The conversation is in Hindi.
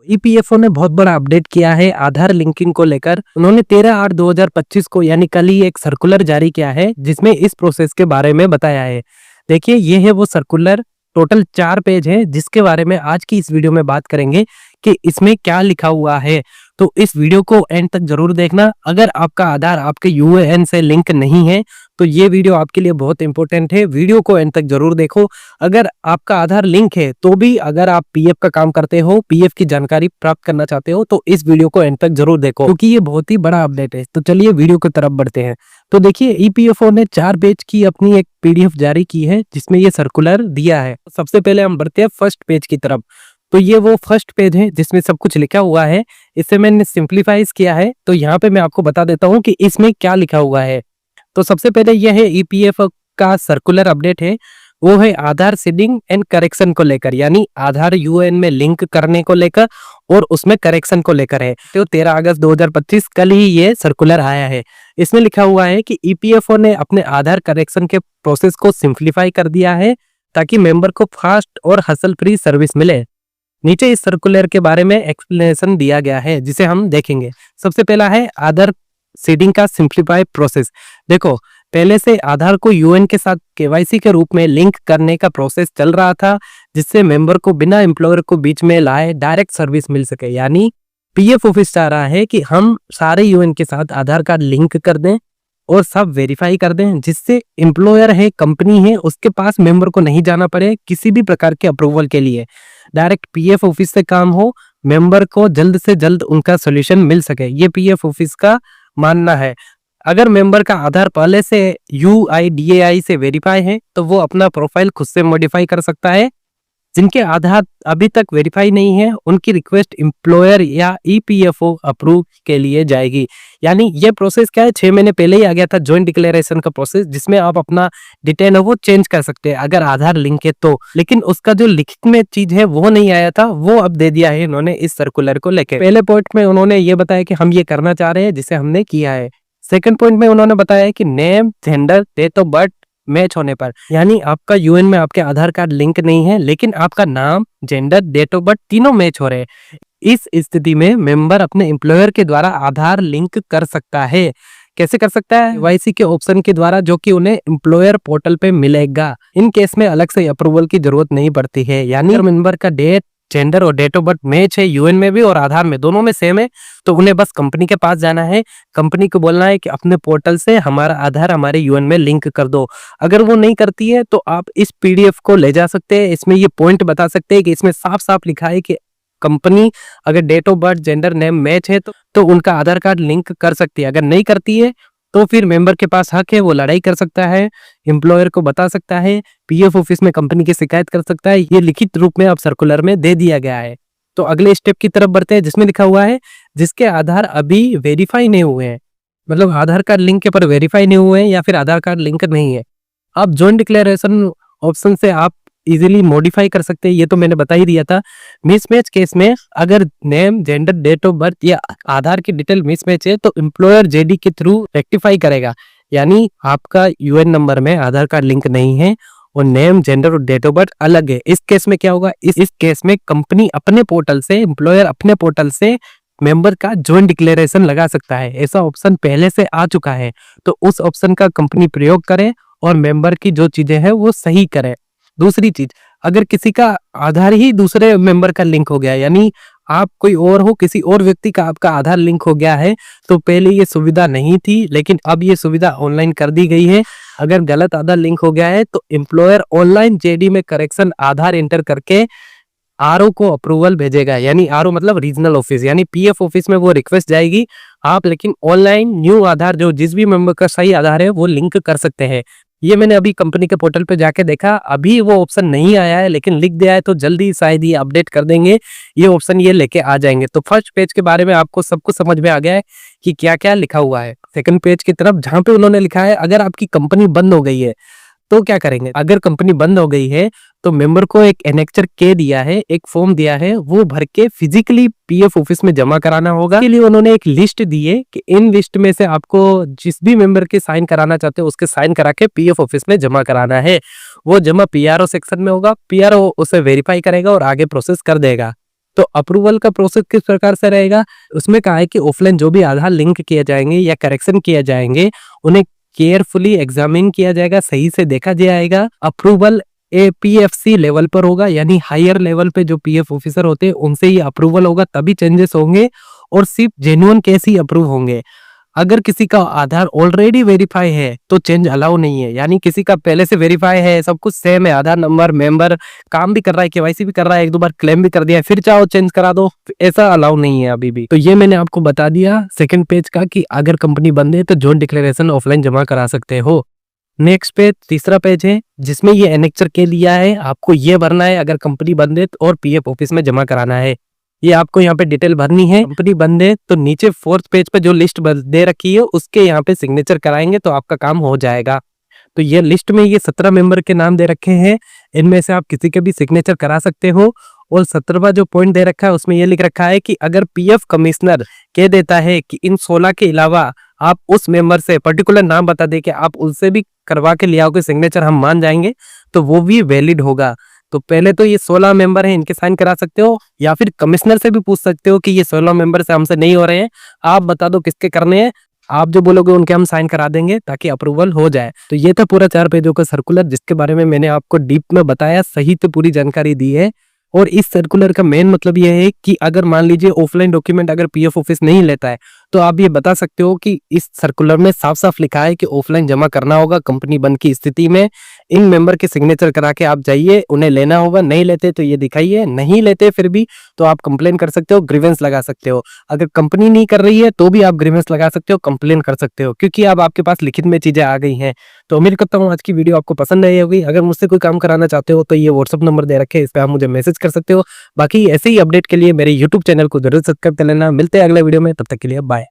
ईपीएफओ ने बहुत बड़ा अपडेट किया है आधार लिंकिंग को लेकर। उन्होंने 13/8/2025 को यानी कल ही एक सर्कुलर जारी किया है जिसमें इस प्रोसेस के बारे में बताया है। देखिए ये है वो सर्कुलर, टोटल 4 पेज है जिसके बारे में आज की इस वीडियो में बात करेंगे कि इसमें क्या लिखा हुआ है। तो इस वीडियो को एंड तक जरूर देखना। अगर आपका आधार आपके यूएएन से लिंक नहीं है तो ये वीडियो आपके लिए बहुत इंपॉर्टेंट है, वीडियो को एंड तक जरूर देखो। अगर आपका आधार लिंक है तो भी अगर आप पीएफ का काम करते हो, पीएफ की जानकारी प्राप्त करना चाहते हो तो इस वीडियो को एंड तक जरूर देखो क्योंकि ये बहुत ही बड़ा अपडेट है। तो चलिए वीडियो की तरफ बढ़ते हैं। तो देखिए ईपीएफओ ने 4 पेज की अपनी एक पीडीएफ जारी की है जिसमें ये सर्कुलर दिया है। सबसे पहले हम बढ़ते हैं फर्स्ट पेज की तरफ। तो ये वो फर्स्ट पेज है जिसमें सब कुछ लिखा हुआ है। इसे मैंने सिंप्लीफाइज किया है तो यहाँ पे मैं आपको बता देता हूँ कि इसमें क्या लिखा हुआ है। तो सबसे पहले यह है ईपीएफओ का सर्कुलर अपडेट है, वो है आधार सीडिंग एंड करेक्शन को लेकर, यानी आधार यूएएन में लिंक करने को लेकर और उसमें करेक्शन को लेकर है। तो 13 अगस्त 2025 कल ही ये सर्कुलर आया है। इसमें लिखा हुआ है कि ईपीएफओ ने अपने आधार करेक्शन के प्रोसेस को सिंप्लीफाई कर दिया है ताकि मेंबर को फास्ट और हसल फ्री सर्विस मिले। नीचे इस सर्कुलर के बारे में एक्सप्लेनेशन दिया गया है जिसे हम देखेंगे। सबसे पहला है आधार सीडिंग का सिंप्लीफाई प्रोसेस। देखो पहले से आधार को यूएन के साथ केवाईसी के रूप में लिंक करने का प्रोसेस चल रहा था जिससे मेंबर को बिना एम्प्लॉयर को बीच में लाए डायरेक्ट सर्विस मिल सके। यानी पीएफ ऑफिस चाह रहा है कि हम सारे यूएन के साथ आधार कार्ड लिंक कर दें और सब वेरीफाई कर दें जिससे एम्प्लॉयर है, कंपनी है, उसके पास मेंबर को नहीं जाना पड़े किसी भी प्रकार के अप्रूवल के लिए। डायरेक्ट पीएफ ऑफिस से काम हो, मेंबर को जल्द से जल्द उनका सॉल्यूशन मिल सके, ये पीएफ ऑफिस का मानना है। अगर मेंबर का आधार पहले से यूआईडीएआई से वेरीफाई है तो वो अपना प्रोफाइल खुद से मॉडिफाई कर सकता है। जिनके आधार अभी तक वेरीफाई नहीं है उनकी रिक्वेस्ट एम्प्लॉयर या ईपीएफओ अप्रूव के लिए जाएगी। यानी ये प्रोसेस क्या है, 6 महीने पहले ही आ गया था जॉइंट डिक्लेरेशन का प्रोसेस जिसमें आप अपना डिटेल है वो चेंज कर सकते हैं अगर आधार लिंक है तो, लेकिन उसका जो लिखित में चीज है वो नहीं आया था, वो अब दे दिया है इन्होंने इस सर्कुलर को लेकर। पहले पॉइंट में उन्होंने ये बताया कि हम ये करना चाह रहे हैं जिसे हमने किया है। सेकंड पॉइंट में उन्होंने बताया कि name, gender, date of birth match होने पर, यानी आपका यूएन में आपके आधार कार्ड लिंक नहीं है लेकिन आपका नाम, जेंडर, डेट ऑफ बर्थ तीनों मैच हो रहे हैं। इस स्थिति में मेंबर अपने एम्प्लॉयर के द्वारा आधार लिंक कर सकता है। कैसे कर सकता है? केवाईसी के ऑप्शन के द्वारा जो कि उन्हें एम्प्लॉयर पोर्टल पे मिलेगा। इन केस में अलग से अप्रूवल की जरूरत नहीं पड़ती है। यानी मेंबर का डेट, जेंडर और डेट ऑफ बर्थ मैच है यूएन में भी और आधार में, दोनों में सेम है, तो उन्हें बस कंपनी के पास जाना है, कंपनी को बोलना है कि अपने पोर्टल से हमारा आधार हमारे यूएन में लिंक कर दो। अगर वो नहीं करती है तो आप इस पीडीएफ को ले जा सकते हैं। इसमें ये पॉइंट बता सकते हैं कि इसमें साफ साफ लिखा है कि कंपनी अगर date of birth, gender, name match है तो उनका आधार कार्ड लिंक कर सकती है। अगर नहीं करती है तो फिर मेंबर के पास हक है, वो लड़ाई कर सकता है, एम्प्लॉयर को बता सकता है, पीएफ ऑफिस में कंपनी की शिकायत कर सकता है। ये लिखित रूप में अब सर्कुलर में दे दिया गया है। तो अगले स्टेप की तरफ बढ़ते हैं जिसमें लिखा हुआ है जिसके आधार अभी वेरीफाई नहीं हुए हैं, मतलब आधार कार्ड लिंक के पर वेरीफाई नहीं हुए हैं या फिर आधार कार्ड लिंक नहीं है। अब जॉइंट डिक्लेरेशन ऑप्शन से आप इजीली मॉडिफाई कर सकते हैं, ये तो मैंने बता ही दिया था। मिसमैच केस में अगर name, gender, date of birth या आधार की डिटेल मिसमैच है तो एम्प्लॉयर जेडी के थ्रू रेक्टिफाई करेगा। यानी आपका यूएन नंबर में आधार कार्ड लिंक नहीं है और नेम, जेंडर और डेट ऑफ बर्थ अलग है। इस केस में क्या होगा, इस केस में कंपनी अपने पोर्टल से, एम्प्लॉयर अपने पोर्टल से मेंबर का जॉइंट डिक्लेरेशन लगा सकता है। ऐसा ऑप्शन पहले से आ चुका है तो उस ऑप्शन का कंपनी प्रयोग करे और मेंबर की जो चीजें हैं वो सही करे। दूसरी चीज, अगर किसी का आधार ही दूसरे मेंबर का लिंक हो गया, यानी आप कोई और हो, किसी और व्यक्ति का आपका आधार लिंक हो गया है, तो पहले ये सुविधा नहीं थी लेकिन अब ये सुविधा ऑनलाइन कर दी गई है। अगर गलत आधार लिंक हो गया है तो एम्प्लॉयर ऑनलाइन जेडी में करेक्शन आधार एंटर करके आरओ को अप्रूवल भेजेगा। यानी आरओ मतलब रीजनल ऑफिस, यानी पीएफ ऑफिस में वो रिक्वेस्ट जाएगी। आप लेकिन ऑनलाइन न्यू आधार जो जिस भी मेंबर का सही आधार है वो लिंक कर सकते हैं। ये मैंने अभी कंपनी के पोर्टल पे जाके देखा, अभी वो ऑप्शन नहीं आया है लेकिन लिख दिया है तो जल्दी शायद ये अपडेट कर देंगे, ये ऑप्शन ये लेके आ जाएंगे। तो फर्स्ट पेज के बारे में आपको सब कुछ समझ में आ गया है कि क्या क्या लिखा हुआ है। सेकंड पेज की तरफ जहां पे उन्होंने लिखा है अगर आपकी कंपनी बंद हो गई है तो क्या करेंगे। अगर कंपनी बंद हो गई है तो मेंबर को एक एनेक्चर के दिया है, एक फॉर्म दिया है, वो भर के फिजिकली पीएफ ऑफिस में जमा कराना होगा। इसके लिए उन्होंने एक लिस्ट दी है कि इन लिस्ट में से आपको जिस भी मेंबर के साइन कराना चाहते हो उसके साइन करा के पीएफ ऑफिस में जमा कराना है। वो जमा पीआरओ सेक्शन में होगा, पीआरओ उसे वेरीफाई करेगा और आगे प्रोसेस कर देगा। तो अप्रूवल का प्रोसेस किस प्रकार से रहेगा, उसमें कहा है कि ऑफलाइन जो भी आधार लिंक किए जाएंगे या करेक्शन किए जाएंगे उन्हें केयरफुली एग्जामिन किया जाएगा, सही से देखा जाएगा। अप्रूवल APFC लेवल पर होगा, यानी हायर लेवल पे जो PF ऑफिसर होते हैं उनसे ही अप्रूवल होगा, तभी चेंजेस होंगे और सिर्फ जेन्युइन केस ही अप्रूव होंगे। अगर किसी का आधार ऑलरेडी वेरीफाई है तो चेंज अलाउ नहीं है, यानी किसी का पहले से वेरीफाई है, सब कुछ सेम है, आधार नंबर, मेंबर, काम भी कर रहा है, KYC भी कर रहा है, एक दो बार क्लेम भी कर दिया है, फिर चाहो चेंज करा दो, ऐसा अलाउ नहीं है अभी भी। तो ये मैंने आपको बता दिया सेकंड पेज का कि अगर कंपनी बंद है तो जॉइंट डिक्लेरेशन ऑफलाइन जमा करा सकते हो। नेक्स्ट पेज तीसरा पेज है जिसमें ये एनेक्चर के लिया है, आपको ये भरना है अगर कंपनी बंद है और PF ऑफिस में जमा कराना है। ये आपको यहाँ पे डिटेल भरनी है। कंपनी बंद है तो नीचे फोर्थ पेज पे जो लिस्ट दे रखी है उसके यहाँ पे सिग्नेचर कराएंगे तो आपका काम हो जाएगा। तो ये लिस्ट में ये 17 मेंबर के नाम दे रखे हैं, इनमें से आप किसी के भी सिग्नेचर करा सकते हो। और 17वां जो पॉइंट दे रखा है उसमें ये लिख रखा है कि अगर PF कमिश्नर कह देता है कि इन 16 के अलावा आप उस मेंबर से पर्टिकुलर नाम बता दे कि आप उससे भी करवा के ले आओगे सिग्नेचर, हम मान जाएंगे, तो वो भी वैलिड होगा। तो पहले तो ये 16 मेंबर हैं, इनके साइन करा सकते हो, या फिर कमिश्नर से भी पूछ सकते हो कि ये 16 मेंबर से हमसे नहीं हो रहे हैं, आप बता दो किसके करने हैं, आप जो बोलोगे उनके हम साइन करा देंगे ताकि अप्रूवल हो जाए। तो ये था पूरा 4 पेजों का सर्कुलर जिसके बारे में मैंने आपको डीप में बताया, सही तो पूरी जानकारी दी है। और इस सर्कुलर का मेन मतलब यह है कि अगर मान लीजिए ऑफलाइन डॉक्यूमेंट अगर PF ऑफिस नहीं लेता है तो आप ये बता सकते हो कि इस सर्कुलर में साफ साफ लिखा है कि ऑफलाइन जमा करना होगा कंपनी बंद की स्थिति में। इन मेंबर के सिग्नेचर करा के आप जाइए, उन्हें लेना होगा, नहीं लेते तो ये दिखाइए, नहीं लेते फिर भी तो आप कंप्लेन कर सकते हो, ग्रीवेंस लगा सकते हो। अगर कंपनी नहीं कर रही है तो भी आप ग्रीवेंस लगा सकते हो, कंप्लेन कर सकते हो, क्योंकि अब आपके पास लिखित में चीजें आ गई हैं। तो उम्मीद करता हूँ आज की वीडियो आपको पसंद आई होगी। अगर मुझसे कोई काम कराना चाहते हो तो ये WhatsApp नंबर दे रखे, इस पर आप मुझे मैसेज कर सकते हो। बाकी ऐसे ही अपडेट के लिए मेरे YouTube चैनल को जरूर सब्सक्राइब कर लेना। मिलते हैं अगले वीडियो में, तब तक के लिए बाय।